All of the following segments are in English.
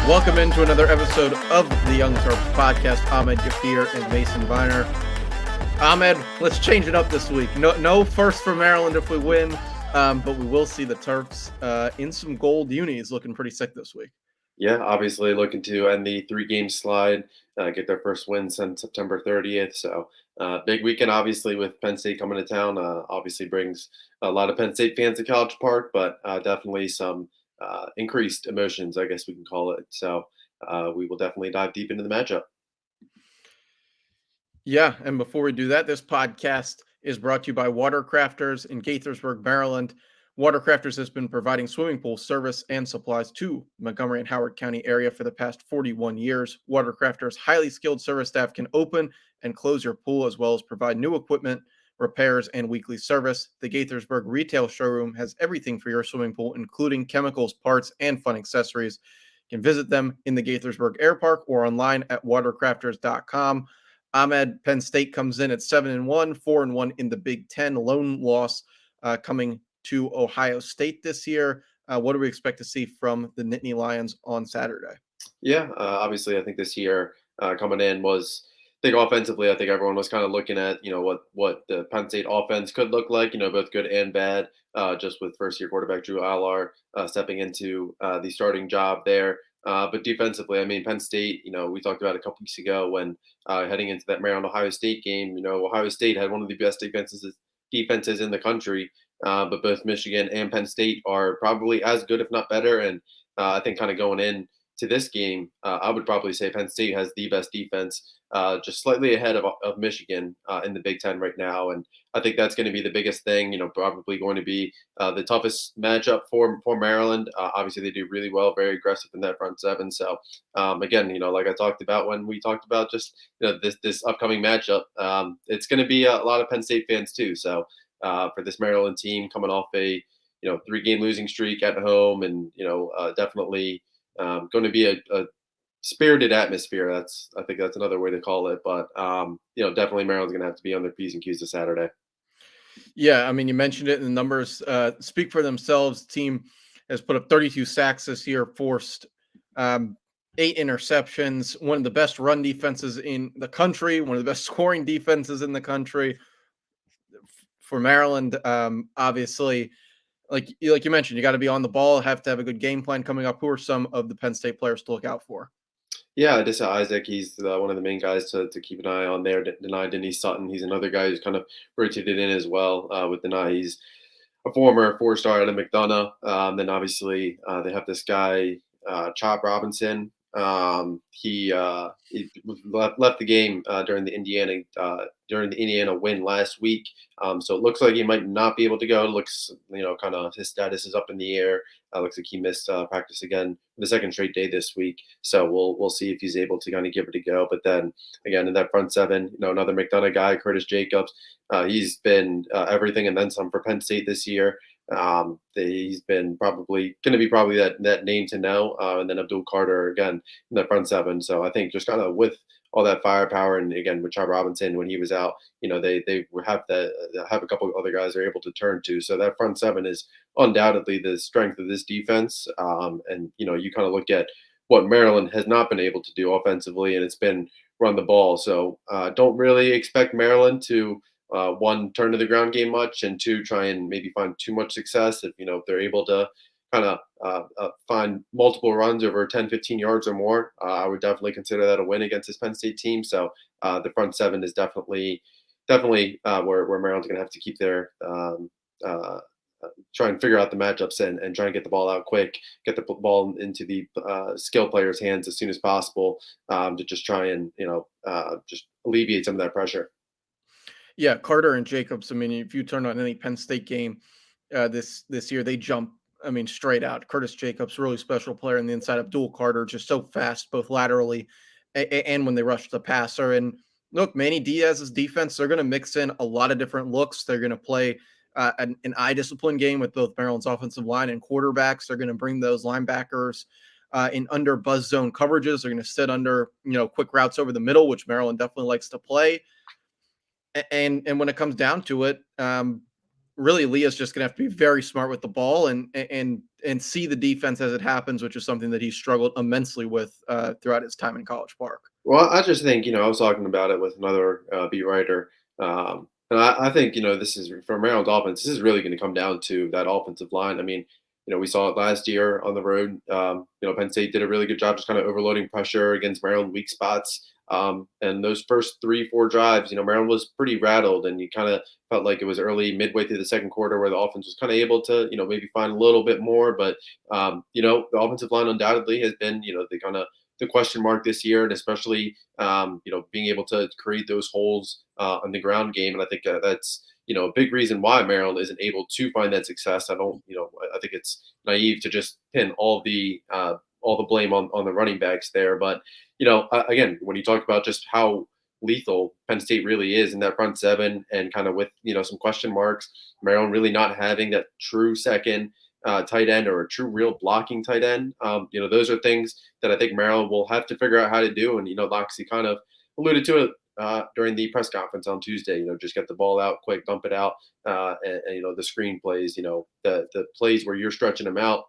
Welcome into another episode of the Young Terps podcast. Ahmed Gafir and Mason Viner. Ahmed, let's change it up this week. No first for Maryland if we win, but we will see the Terps in some gold unis looking pretty sick this week. Yeah, obviously looking to end the three-game slide, get their first win since September 30th. So big weekend, obviously, with Penn State coming to town. Obviously brings a lot of Penn State fans to College Park, but definitely some increased emotions, I guess we can call it. So we will definitely dive deep into the matchup. Yeah, and before we do that, this podcast is brought to you by Watercrafters in Gaithersburg, Maryland. Watercrafters has been providing swimming pool service and supplies to Montgomery and Howard County area for the past 41 years. Watercrafters' highly skilled service staff can open and close your pool as well as provide new equipment, repairs, and weekly service. The Gaithersburg retail showroom has everything for your swimming pool, including chemicals, parts, and fun accessories. You can visit them in the Gaithersburg Air Park or online at watercrafters.com. Ahmed, Penn State comes in at 7-1, 4-1 in the Big Ten. Lone loss coming to Ohio State this year. What do we expect to see from the Nittany Lions on Saturday? Yeah, obviously, I think this year coming in was, I think offensively, I think everyone was kind of looking at, what the Penn State offense could look like, both good and bad, just with first-year quarterback Drew Allar stepping into the starting job there. But defensively, I mean, Penn State, we talked about a couple weeks ago when heading into that Maryland-Ohio State game, Ohio State had one of the best defenses in the country, but both Michigan and Penn State are probably as good, if not better. And I think kind of going in to this game, I would probably say Penn State has the best defense, just slightly ahead of Michigan in the Big Ten right now. And I think that's going to be the biggest thing, probably going to be the toughest matchup for Maryland. Obviously, they do really well, very aggressive in that front seven. So, again, like I talked about when we talked about just this upcoming matchup, it's going to be a lot of Penn State fans too. So for this Maryland team coming off a 3-game losing streak at home, and definitely going to be a spirited atmosphere. I think that's another way to call it. But definitely Maryland's going to have to be on their P's and Q's this Saturday. Yeah, I mean, you mentioned it, and the numbers speak for themselves. The team has put up 32 sacks this year, forced 8 interceptions, one of the best run defenses in the country, one of the best scoring defenses in the country. For Maryland, obviously, like you mentioned, you got to be on the ball, have to have a good game plan coming up. Who are some of the Penn State players to look out for? Yeah, Adisa Isaac, he's one of the main guys to keep an eye on there. Deny Denise Sutton, he's another guy who's kind of rotated in as well with Deny. He's a former 4-star out of McDonough. Then obviously they have this guy, Chop Robinson. He left the game during the Indiana win last week. So it looks like he might not be able to go. It looks, kind of his status is up in the air. Looks like he missed practice again the second straight day this week. So we'll see if he's able to kind of give it a go. But then again, in that front seven, another McDonough guy, Curtis Jacobs. He's been everything and then some for Penn State this year. He's been probably that name to know. And then Abdul Carter again in that front seven. So I think just kind of with all that firepower, and again with Chad Robinson when he was out, they have a couple of other guys they're able to turn to. So that front seven is undoubtedly the strength of this defense. And you kind of look at what Maryland has not been able to do offensively, and it's been run the ball. So don't really expect Maryland to one, turn to the ground game much, and two, try and maybe find too much success. If they're able to kind of find multiple runs over 10, 15 yards or more, I would definitely consider that a win against this Penn State team. So the front seven is definitely where Maryland's going to have to keep their try and figure out the matchups and try and get the ball out quick, get the ball into the skill players' hands as soon as possible to just try and just alleviate some of that pressure. Yeah, Carter and Jacobs. I mean, if you turn on any Penn State game this year, they jump. I mean, straight out. Curtis Jacobs, really special player in the inside. Abdul Carter, just so fast, both laterally and when they rush the passer. And look, Manny Diaz's defense, they're going to mix in a lot of different looks. They're going to play an eye discipline game with both Maryland's offensive line and quarterbacks. They're going to bring those linebackers in under buzz zone coverages. They're going to sit under, quick routes over the middle, which Maryland definitely likes to play. And when it comes down to it, really Leah's just going to have to be very smart with the ball and see the defense as it happens, which is something that he struggled immensely with throughout his time in College Park. Well, I just think, I was talking about it with another beat writer. And I think, this is for Maryland's offense, this is really going to come down to that offensive line. I mean, we saw it last year on the road. Penn State did a really good job just kind of overloading pressure against Maryland weak spots. And those first 3-4 drives, Maryland was pretty rattled, and you kind of felt like it was early, midway through the second quarter, where the offense was kind of able to, maybe find a little bit more. But, the offensive line undoubtedly has been, the question mark this year, and especially being able to create those holes on the ground game. And I think that's a big reason why Maryland isn't able to find that success. I think it's naive to just pin all the blame on the running backs there. But again, when you talk about just how lethal Penn State really is in that front seven, and kind of with some question marks, Maryland really not having that true second tight end or a true real blocking tight end. Those are things that I think Maryland will have to figure out how to do. And, Loxley kind of alluded to it during the press conference on Tuesday, just get the ball out quick, dump it out. And the screen plays, the plays where you're stretching them out,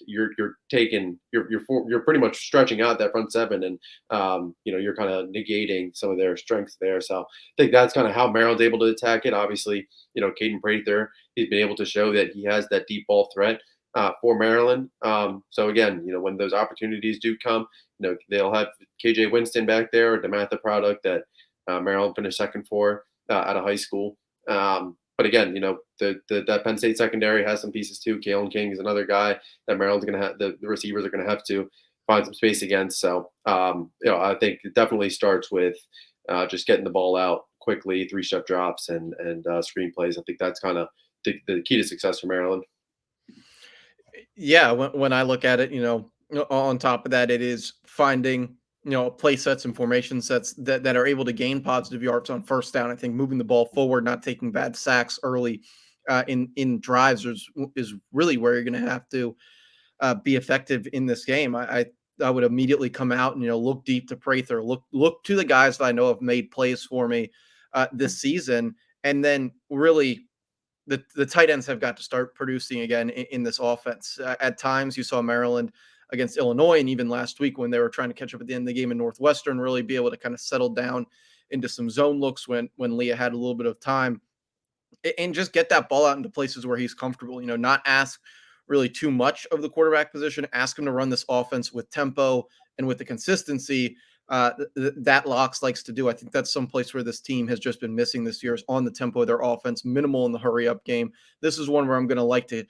you're pretty much stretching out that front seven, and, you're kind of negating some of their strengths there. So I think that's kind of how Maryland's able to attack it. Obviously, Caden Prather, he's been able to show that he has that deep ball threat for Maryland. So again, when those opportunities do come, they'll have KJ Winston back there, or DeMatha product that Maryland finished second for out of high school. But again, that Penn State secondary has some pieces too. Kalen King is another guy that Maryland's going to have. The receivers are going to have to find some space against. So, I think it definitely starts with just getting the ball out quickly, 3-step drops, and screen plays. I think that's kind of the key to success for Maryland. Yeah, when I look at it, on top of that, it is finding play sets and formation sets that are able to gain positive yards on first down. I think moving the ball forward, not taking bad sacks early in drives is really where you're going to have to be effective in this game. I would immediately come out and look deep to Prather, look to the guys that I know have made plays for me this season, and then really the tight ends have got to start producing again in this offense. At times, you saw Maryland against Illinois, and even last week when they were trying to catch up at the end of the game in Northwestern, really be able to kind of settle down into some zone looks when Leah had a little bit of time, and just get that ball out into places where he's comfortable. Not ask really too much of the quarterback position. Ask him to run this offense with tempo and with the consistency that Locks likes to do. I think that's some place where this team has just been missing this year, is on the tempo of their offense, minimal in the hurry up game. This is one where I'm going to like to,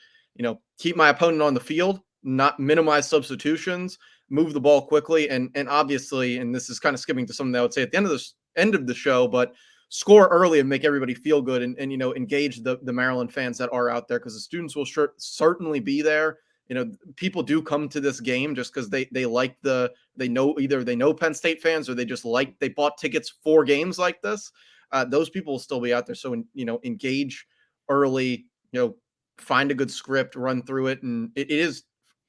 keep my opponent on the field, not minimize substitutions, move the ball quickly, and obviously, and this is kind of skipping to something that I would say at the end of the show, but score early and make everybody feel good, and engage the Maryland fans that are out there, because the students will certainly be there. People do come to this game just because they know Penn State fans, or they bought tickets for games like this. Those people will still be out there. So, engage early, find a good script, run through it. And it is,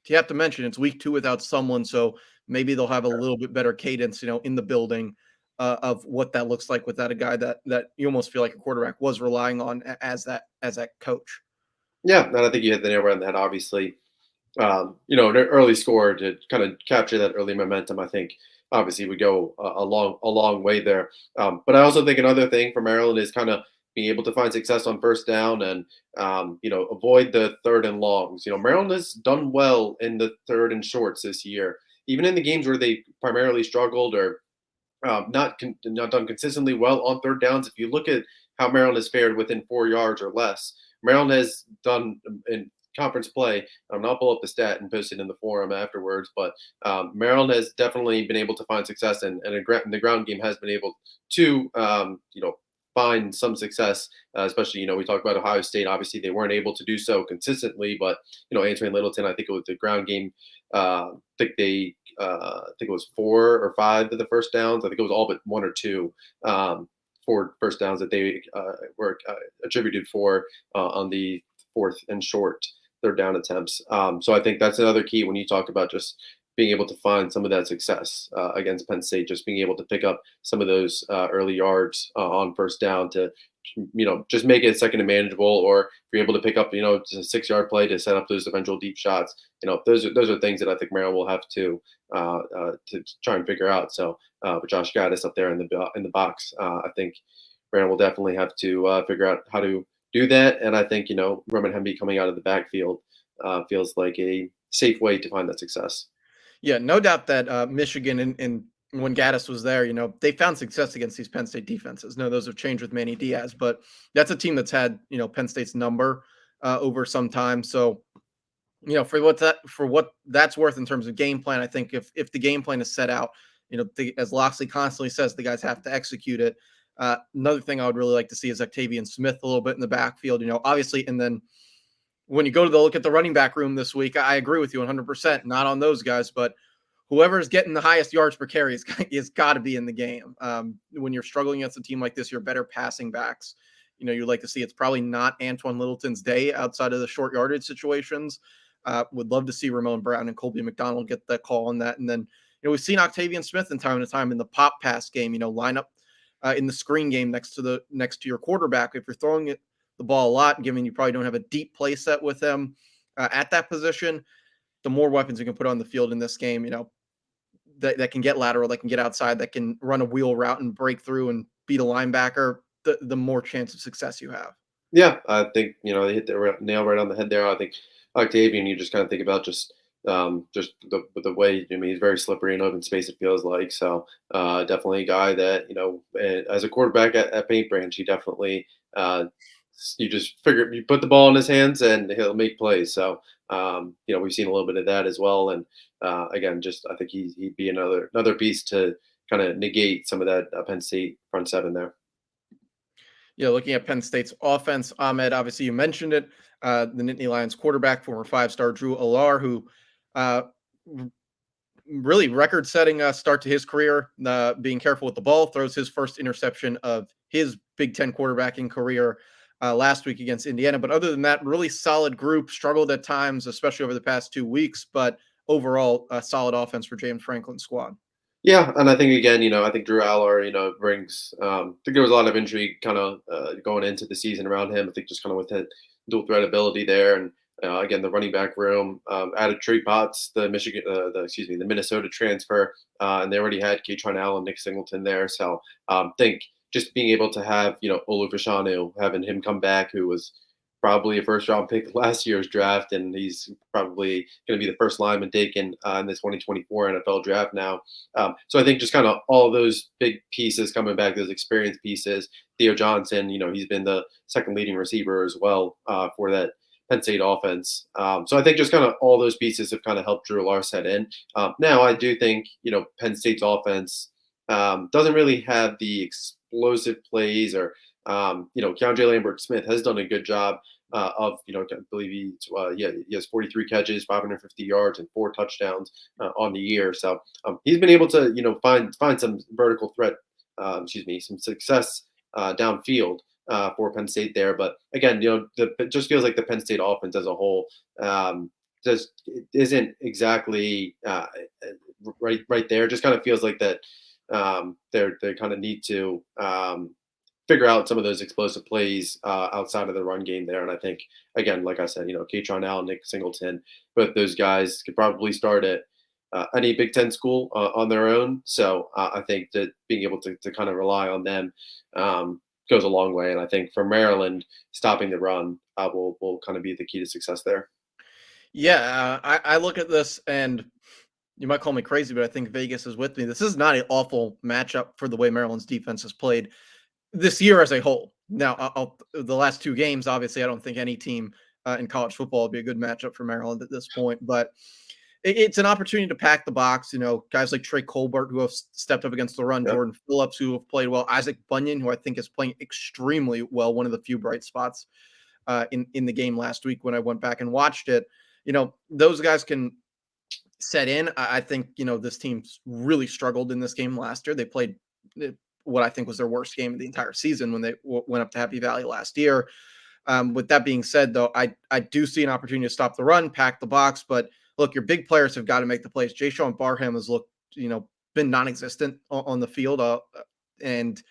you have to mention, it's week 2 without someone. So maybe they'll have a little bit better cadence, in the building of what that looks like without a guy that you almost feel like a quarterback was relying on as that coach. Yeah, and I think you hit the nail right on the head. Obviously, an early score to kind of capture that early momentum, I think obviously would go a long way there. But I also think another thing for Maryland is kind of being able to find success on first down, and avoid the third and longs. Maryland has done well in the third and shorts this year, even in the games where they primarily struggled, or not done consistently well on third downs. If you look at how Maryland has fared within 4 yards or less, Maryland has done in conference play. I'll pull up the stat and post it in the forum afterwards. But Maryland has definitely been able to find success, and the ground game has been able to, find some success. Especially, we talk about Ohio State. Obviously, they weren't able to do so consistently, but Antoine Littleton, I think it was the ground game. I think it was 4 or 5 of the first downs. I think it was all but 1 or 2. 4 first downs that they were attributed for on the fourth and short third down attempts. So I think that's another key when you talk about just being able to find some of that success against Penn State, just being able to pick up some of those early yards on first down to, just make it second and manageable, or if you're able to pick up, just a 6 yard play to set up those eventual deep shots. Those are things that I think Maryland will have to try and figure out. So with Josh Gaddis up there in the box, I think Maryland will definitely have to figure out how to do that. And I think Roman Hemby coming out of the backfield feels like a safe way to find that success. Yeah, no doubt that Michigan and when Gaddis was there, they found success against these Penn State defenses. No, those have changed with Manny Diaz, but that's a team that's had Penn State's number over some time. So for what that's worth in terms of game plan, I think if the game plan is set out, as Loxley constantly says, the guys have to execute it. Another thing I would really like to see is Octavian Smith a little bit in the backfield, obviously, and then when you go to look at the running back room this week, I agree with you 100%. Not on those guys, but whoever's getting the highest yards per carry is got to be in the game. When you're struggling against a team like this, you're better passing backs. You'd like to see it's probably not Antoine Littleton's day outside of the short yardage situations. Would love to see Ramon Brown and Colby McDonald get the call on that. And then, we've seen Octavian Smith in time to time in the pop pass game, line up in the screen game next to your quarterback. If you're throwing the ball a lot, given you probably don't have a deep play set with them at that position, the more weapons you can put on the field in this game, that can get lateral, that can get outside, that can run a wheel route and break through and beat a linebacker, the more chance of success you have. Yeah, I think they hit the nail right on the head there. I think Octavian, you just kind of think about just the way. I mean, he's very slippery in open space. It feels like so. Definitely a guy that as a quarterback at Paint Branch, he definitely you just figure you put the ball in his hands and he'll make plays. So we've seen a little bit of that as well. And again, just I think he'd be another piece to kind of negate some of that Penn State front seven there. Yeah, looking at Penn State's offense, Ahmed, obviously you mentioned it. The Nittany Lions quarterback, former five-star Drew Alar, who really record-setting start to his career, being careful with the ball, throws his first interception of his Big Ten quarterbacking career last week against Indiana. But other than that, really solid group, struggled at times, especially over the past 2 weeks, but overall, a solid offense for James Franklin's squad. Yeah, and I think again, I think Drew Aller, brings. I think there was a lot of intrigue kind of going into the season around him. I think just kind of with that dual threat ability there, and again the running back room added Trey Potts, the the Minnesota transfer, and they already had Kaytron Allen, Nick Singleton there. So think just being able to have Olu Fashanu, having him come back, who was probably a first round pick last year's draft, and he's probably going to be the first lineman taken in the 2024 NFL draft now. So I think just kind of all those big pieces coming back, those experienced pieces. Theo Johnson, he's been the second leading receiver as well for that Penn State offense. So I think just kind of all those pieces have kind of helped Drew Lar set in. Now I do think Penn State's offense doesn't really have the explosive plays or Keandre Lambert-Smith has done a good job of, I believe he has 43 catches, 550 yards, and 4 touchdowns on the year. So he's been able to, find some vertical threat, some success downfield for Penn State there. But again, it just feels like the Penn State offense as a whole just isn't exactly right there. Just kind of feels like that they kind of need to figure out some of those explosive plays outside of the run game there. And I think, again, like I said, Kaytron Allen, Nick Singleton, both those guys could probably start at any Big Ten school on their own. So I think that being able to kind of rely on them goes a long way. And I think for Maryland, stopping the run will kind of be the key to success there. Yeah, I look at this and you might call me crazy, but I think Vegas is with me. This is not an awful matchup for the way Maryland's defense has played this year as a whole. Now, the last 2 games, obviously, I don't think any team in college football would be a good matchup for Maryland at this point, but it's an opportunity to pack the box. Guys like Trey Colbert, who have stepped up against the run, Yep. Jordan Phillips, who have played well, Isaac Bunyan, who I think is playing extremely well, one of the few bright spots in the game last week when I went back and watched it. Those guys can set in. I think, this team's really struggled in this game last year. They played what I think was their worst game of the entire season when they went up to Happy Valley last year. With that being said, though, I do see an opportunity to stop the run, pack the box, but look, your big players have got to make the plays. Jay Sean Barham has looked, been non-existent on the field, and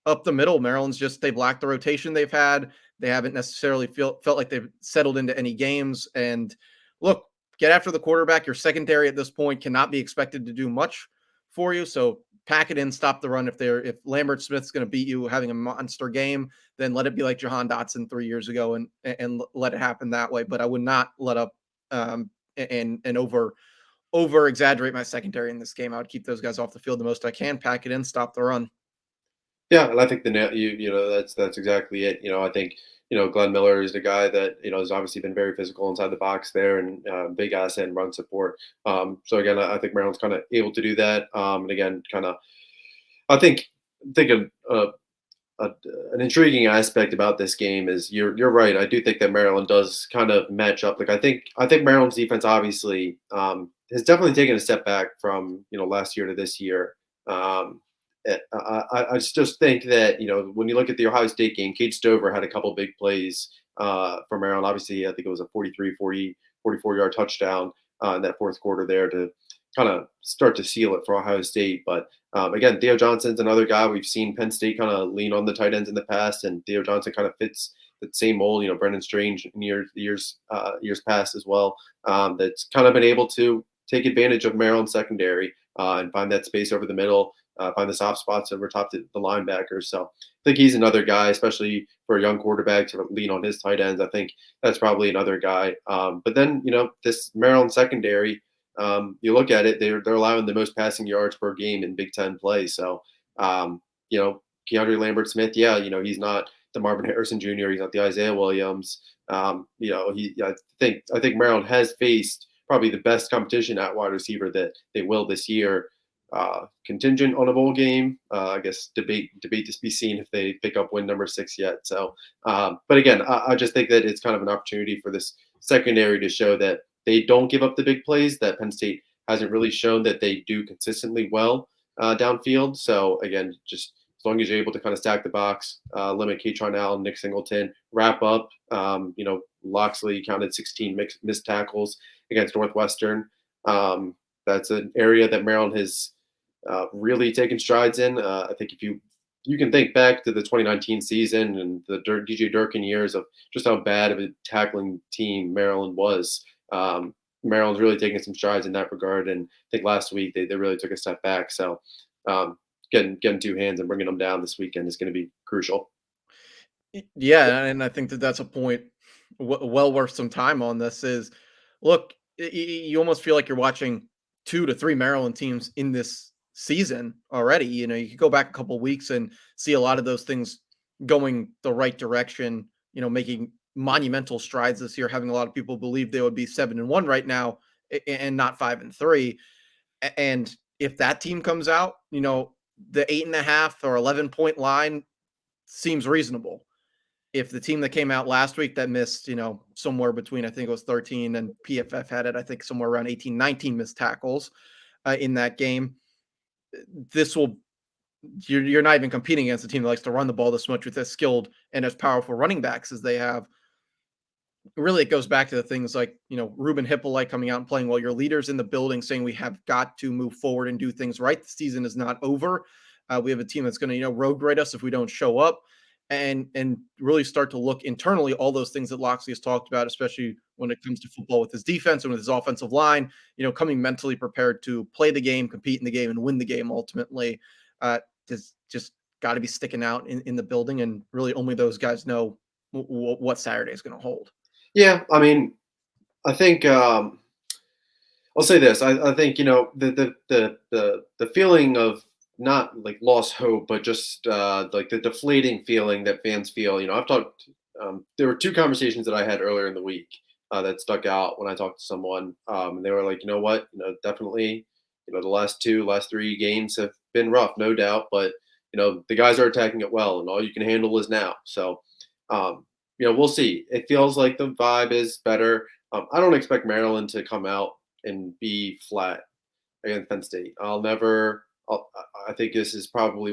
up the middle, Maryland's just they've lacked the rotation they've had. They haven't necessarily felt like they've settled into any games. And look, get after the quarterback. Your secondary at this point cannot be expected to do much for you. So pack it in, stop the run. If Lambert Smith's going to beat you having a monster game, then let it be like Jahan Dotson 3 years ago and let it happen that way. But I would not let up and over exaggerate my secondary in this game. I would keep those guys off the field the most I can, pack it in, stop the run. Yeah, and I think that's exactly it. I think Glenn Miller is the guy that has obviously been very physical inside the box there and big asset and run support. So again, I think Maryland's kind of able to do that. And again, kind of I think an intriguing aspect about this game is you're right. I do think that Maryland does kind of match up. Like I think Maryland's defense obviously has definitely taken a step back from last year to this year. Um, I just think that when you look at the Ohio State game, Cade Stover had a couple big plays for Maryland. Obviously, I think it was a 44-yard touchdown in that fourth quarter there to kind of start to seal it for Ohio State. But again, Theo Johnson's another guy. We've seen Penn State kind of lean on the tight ends in the past, and Theo Johnson kind of fits the same mold. Brendan Strange in years past as well. That's kind of been able to take advantage of Maryland's secondary and find that space over the middle. Find the soft spots over top the linebackers. So I think he's another guy, especially for a young quarterback to lean on his tight ends. I think that's probably another guy. But then, this Maryland secondary, you look at it, they're allowing the most passing yards per game in Big Ten play. So, Keandre Lambert Smith, he's not the Marvin Harrison Jr., he's not the Isaiah Williams. I think Maryland has faced probably the best competition at wide receiver that they will this year. Contingent on a bowl game. I guess debate to be seen if they pick up win number 6 yet. So, but again, I just think that it's kind of an opportunity for this secondary to show that they don't give up the big plays. That Penn State hasn't really shown that they do consistently well downfield. So again, just as long as you're able to kind of stack the box, limit Katron Allen, Nick Singleton, wrap up. Loxley counted 16 missed tackles against Northwestern. That's an area that Maryland has really taken strides in. I think if you can think back to the 2019 season and the DJ Durkin years of just how bad of a tackling team Maryland was. Maryland's really taking some strides in that regard, and I think last week they really took a step back. So getting two hands and bringing them down this weekend is going to be crucial. Yeah, and I think that that's a point well worth some time on. This is, look, you almost feel like you're watching 2 to 3 Maryland teams in this season already. You could go back a couple of weeks and see a lot of those things going the right direction, making monumental strides this year, having a lot of people believe they would be 7-1 right now and not 5-3. And if that team comes out, the 8.5 or 11-point line seems reasonable. If the team that came out last week that missed, somewhere between, I think it was 13 and PFF had it, I think somewhere around 18, 19 missed tackles in that game. You're not even competing against a team that likes to run the ball this much with as skilled and as powerful running backs as they have. Really, it goes back to the things like, Ruben Hippolyte coming out and playing well. Your leaders in the building saying we have got to move forward and do things right. The season is not over. We have a team that's going to, road grade us if we don't show up, and really start to look internally, all those things that Loxley has talked about, especially when it comes to football with his defense and with his offensive line, coming mentally prepared to play the game, compete in the game, and win the game ultimately. Just got to be sticking out in the building, and really only those guys know what Saturday is going to hold. Yeah, I mean, I think I'll say this. I think the feeling of not like lost hope, but just like the deflating feeling that fans feel. I've talked. There were 2 conversations that I had earlier in the week that stuck out when I talked to someone, and they were like, what, definitely, the last 3 games have been rough, no doubt, but the guys are attacking it well, and all you can handle is now. So. We'll see. It feels like the vibe is better. I don't expect Maryland to come out and be flat against Penn State. I think this is probably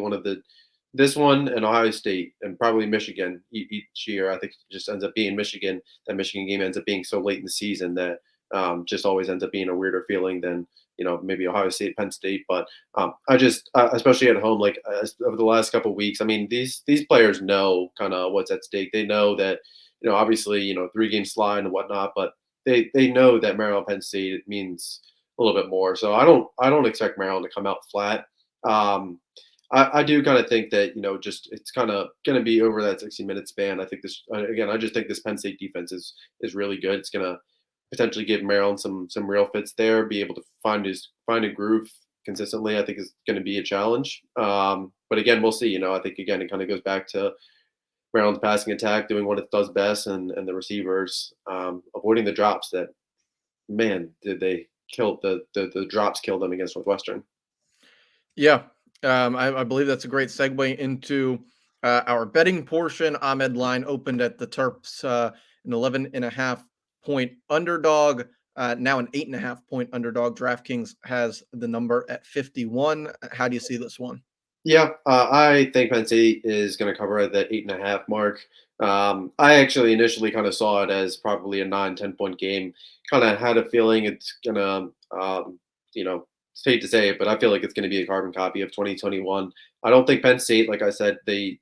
this one and Ohio State and probably Michigan each year. I think it just ends up being Michigan. That Michigan game ends up being so late in the season that just always ends up being a weirder feeling than maybe Ohio State, Penn State. But I just especially at home, like over the last couple of weeks, I mean these players know kind of what's at stake. They know that obviously 3 game slide and whatnot, but they know that Maryland Penn State means a little bit more. So I don't expect Maryland to come out flat. Um, I do kind of think that just it's kind of going to be over that 60-minute span. I think this again. I just think this Penn State defense is really good. It's going to potentially give Maryland some real fits there. Be able to find a groove consistently. I think is going to be a challenge. But again, we'll see. I think again it kind of goes back to Maryland's passing attack doing what it does best, and the receivers avoiding the drops. That man, did they kill the drops killed them against Northwestern. Yeah, I believe that's a great segue into our betting portion. Ahmed line opened at the Terps an 11.5 point underdog. Now an 8.5 point underdog. DraftKings has the number at 51. How do you see this one? Yeah, I think Penn State is going to cover at that 8.5 mark. I actually initially kind of saw it as probably a 9-10 point game. Kind of had a feeling it's going to, it's hate to say it, but I feel like it's going to be a carbon copy of 2021. I don't think Penn State, like I said, they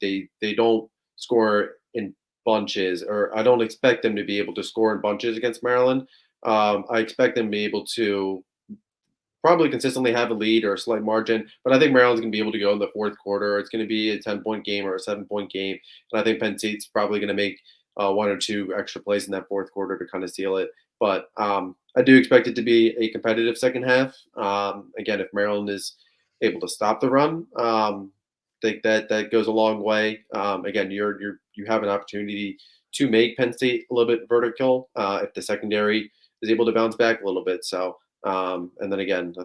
don't score in bunches, or I don't expect them to be able to score in bunches against Maryland. I expect them to be able to probably consistently have a lead or a slight margin. But I think Maryland's going to be able to go in the fourth quarter. It's going to be a 10-point game or a 7-point game. And I think Penn State's probably going to make one or two extra plays in that fourth quarter to kind of seal it. But I do expect it to be a competitive second half. Again, if Maryland is able to stop the run, I think that goes a long way. Again, you have an opportunity to make Penn State a little bit vertical if the secondary is able to bounce back a little bit. So and then again, I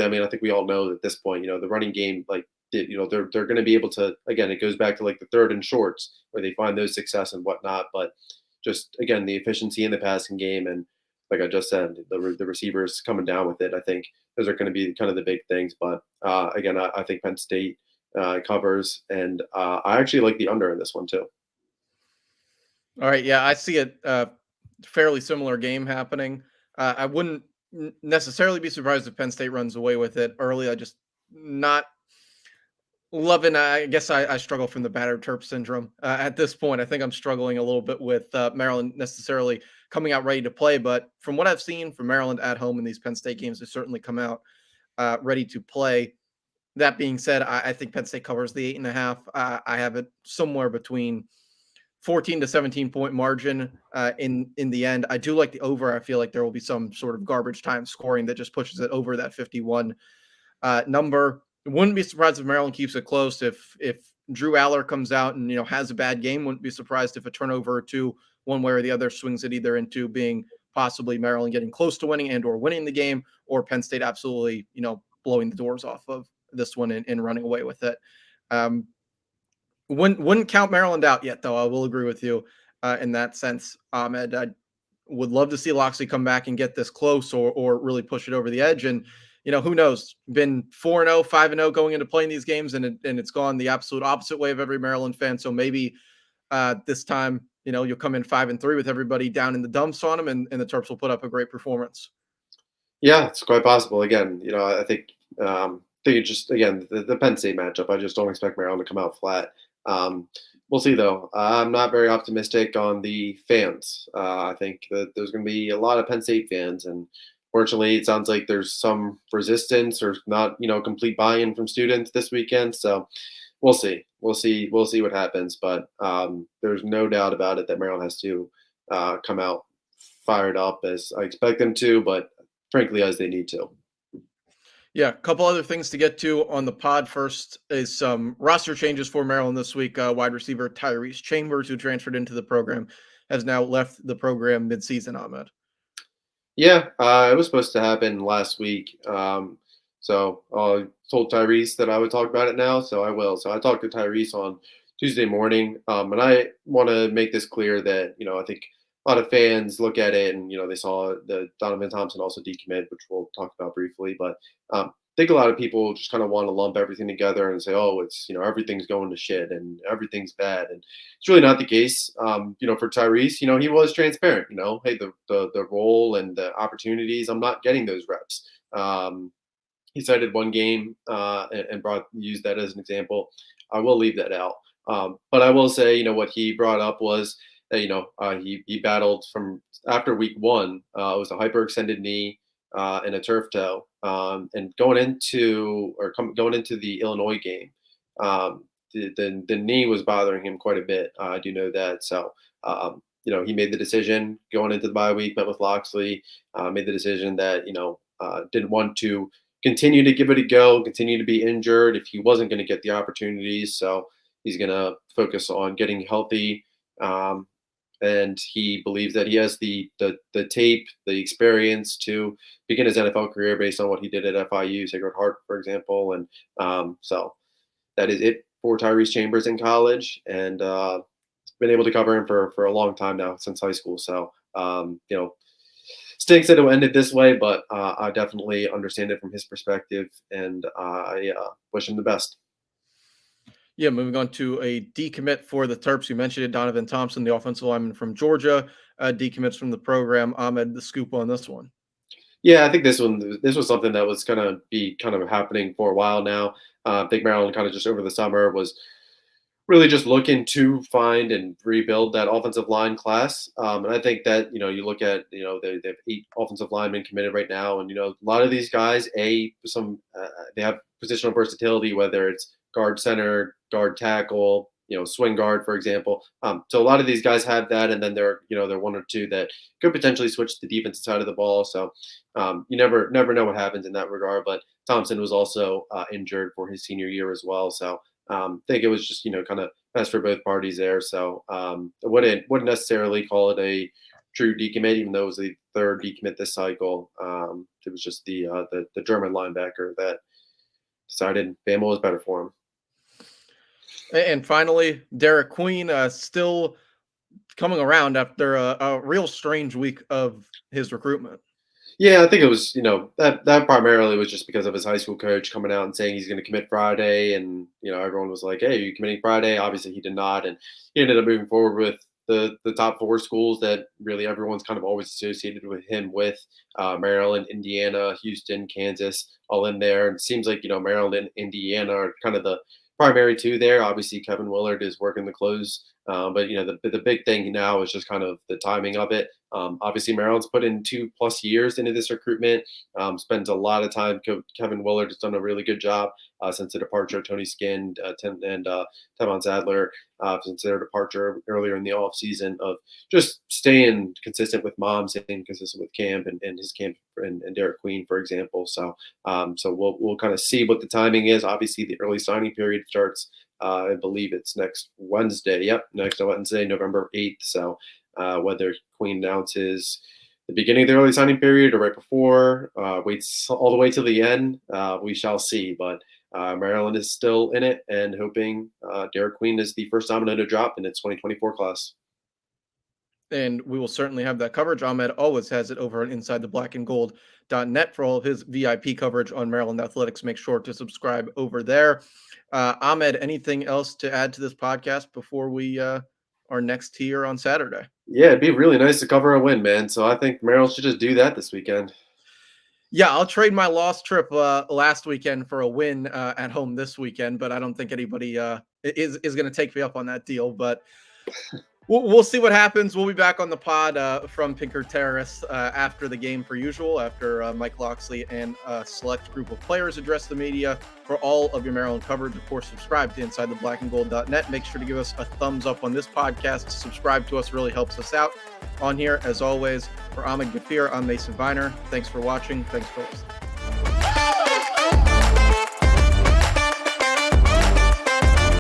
mean, I think we all know at this point, the running game, like, they're going to be able to, again, it goes back to like the third and shorts where they find those success and whatnot. But just, again, the efficiency in the passing game. And like I just said, the receivers coming down with it, I think those are going to be kind of the big things. But again, I think Penn State covers. And I actually like the under in this one too. All right, yeah, I see it. Fairly similar game happening. I wouldn't necessarily be surprised if Penn State runs away with it early. I just not loving. I guess I struggle from the battered Terp syndrome at this point. I think I'm struggling a little bit with Maryland necessarily coming out ready to play. But from what I've seen from Maryland at home in these Penn State games, they certainly come out ready to play. That being said, I think Penn State covers the 8.5. I have it somewhere between 14 to 17 point margin in the end. I do like the over. I feel like there will be some sort of garbage time scoring that just pushes it over that 51 number. Wouldn't be surprised if Maryland keeps it close. If Drew Aller comes out and has a bad game, wouldn't be surprised if a turnover or two, one way or the other, swings it either into being possibly Maryland getting close to winning and or winning the game, or Penn State absolutely blowing the doors off of this one and running away with it. Um, wouldn't count Maryland out yet, though. I will agree with you in that sense, Ahmed. I would love to see Loxley come back and get this close or really push it over the edge. And who knows? Been 4-0, 5-0 going into playing these games, and it's gone the absolute opposite way of every Maryland fan. So maybe this time, you'll come in 5-3 with everybody down in the dumps on them, and the Terps will put up a great performance. Yeah, it's quite possible. Again, I think it's just again the Penn State matchup. I just don't expect Maryland to come out flat. We'll see though. I'm not very optimistic on the fans. I think that there's going to be a lot of Penn State fans, and fortunately, it sounds like there's some resistance or not, complete buy-in from students this weekend. So we'll see. We'll see what happens. But there's no doubt about it that Maryland has to come out fired up as I expect them to, but frankly, as they need to. Yeah, a couple other things to get to on the pod. First is some roster changes for Maryland this week. Wide receiver Tyrese Chambers, who transferred into the program, has now left the program midseason, Ahmed. Yeah, it was supposed to happen last week. So I told Tyrese that I would talk about it now, so I will. So I talked to Tyrese on Tuesday morning, and I want to make this clear that I think a lot of fans look at it and they saw the Donovan Thompson also decommit, which we'll talk about briefly. But think a lot of people just kind of want to lump everything together and say, oh, it's, everything's going to shit and everything's bad. And it's really not the case. For Tyrese, he was transparent, hey, the role and the opportunities, I'm not getting those reps. He cited one game and used that as an example. I will leave that out. But I will say, what he brought up was that, he battled from after week one. It was a hyperextended knee and a turf toe. And going into the Illinois game, the knee was bothering him quite a bit. I do know that. So, he made the decision going into the bye week, met with Loxley, made the decision that, didn't want to continue to give it a go, continue to be injured if he wasn't going to get the opportunities. So he's going to focus on getting healthy. And he believes that he has the tape, the experience to begin his NFL career based on what he did at FIU, Sacred Heart, for example. And so that is it for Tyrese Chambers in college, and been able to cover him for a long time now, since high school. So stinks that it ended this way, but I definitely understand it from his perspective, and I wish him the best. Yeah, moving on to a decommit for the Terps. You mentioned it, Donovan Thompson, the offensive lineman from Georgia, decommits from the program. Ahmed, the scoop on this one. Yeah, I think this was something that was going to be kind of happening for a while now. I think Maryland kind of just over the summer was really just looking to find and rebuild that offensive line class. And I think that, you look at, they have 8 offensive linemen committed right now. And, a lot of these guys, they have positional versatility, whether it's guard center, guard tackle, swing guard, for example. So a lot of these guys have that. And then they're one or two that could potentially switch to the defensive side of the ball. So you never know what happens in that regard. But Thompson was also injured for his senior year as well. So I think it was just, kind of best for both parties there. So I wouldn't necessarily call it a true decommit, even though it was the 3rd decommit this cycle. It was just the German linebacker that decided Bama was better for him. And finally, Derik Queen still coming around after a real strange week of his recruitment. Yeah, I think it was, that primarily was just because of his high school coach coming out and saying he's going to commit Friday. And, everyone was like, hey, are you committing Friday? Obviously, he did not. And he ended up moving forward with the top 4 schools that really everyone's kind of always associated with him with, Maryland, Indiana, Houston, Kansas, all in there. And it seems like, Maryland and Indiana are kind of the primary 2 there. Obviously, Kevin Willard is working the close. But the big thing now is just kind of the timing of it. Obviously, Maryland's put in 2+ years into this recruitment. Spends a lot of time. Kevin Willard has done a really good job since the departure of Tony Skinn and Tevon Sadler, since their departure earlier in the offseason, of just staying consistent with Mom, staying consistent with camp and his camp and Derik Queen, for example. So we'll kind of see what the timing is. Obviously, the early signing period starts. I believe it's next Wednesday. Yep, next Wednesday, November 8th. So whether Queen announces the beginning of the early signing period or right before, waits all the way to the end, we shall see. But Maryland is still in it and hoping Derik Queen is the first domino to drop in its 2024 class. And we will certainly have that coverage. Ahmed always has it over on InsideTheBlackAndGold.net for all of his VIP coverage on Maryland athletics. Make sure to subscribe over there. Ahmed, anything else to add to this podcast before we are next here on Saturday? Yeah, it'd be really nice to cover a win, man. So I think Maryland should just do that this weekend. Yeah, I'll trade my lost trip last weekend for a win at home this weekend, but I don't think anybody is going to take me up on that deal. But we'll see what happens. We'll be back on the pod from Pinker Terrace after the game, per usual, after Mike Loxley and a select group of players address the media. For all of your Maryland coverage, of course, subscribe to InsideTheBlackAndGold.net. Make sure to give us a thumbs up on this podcast. Subscribe to us really helps us out on here. As always, for Ahmed Gafir, I'm Mason Viner. Thanks for watching. Thanks for listening.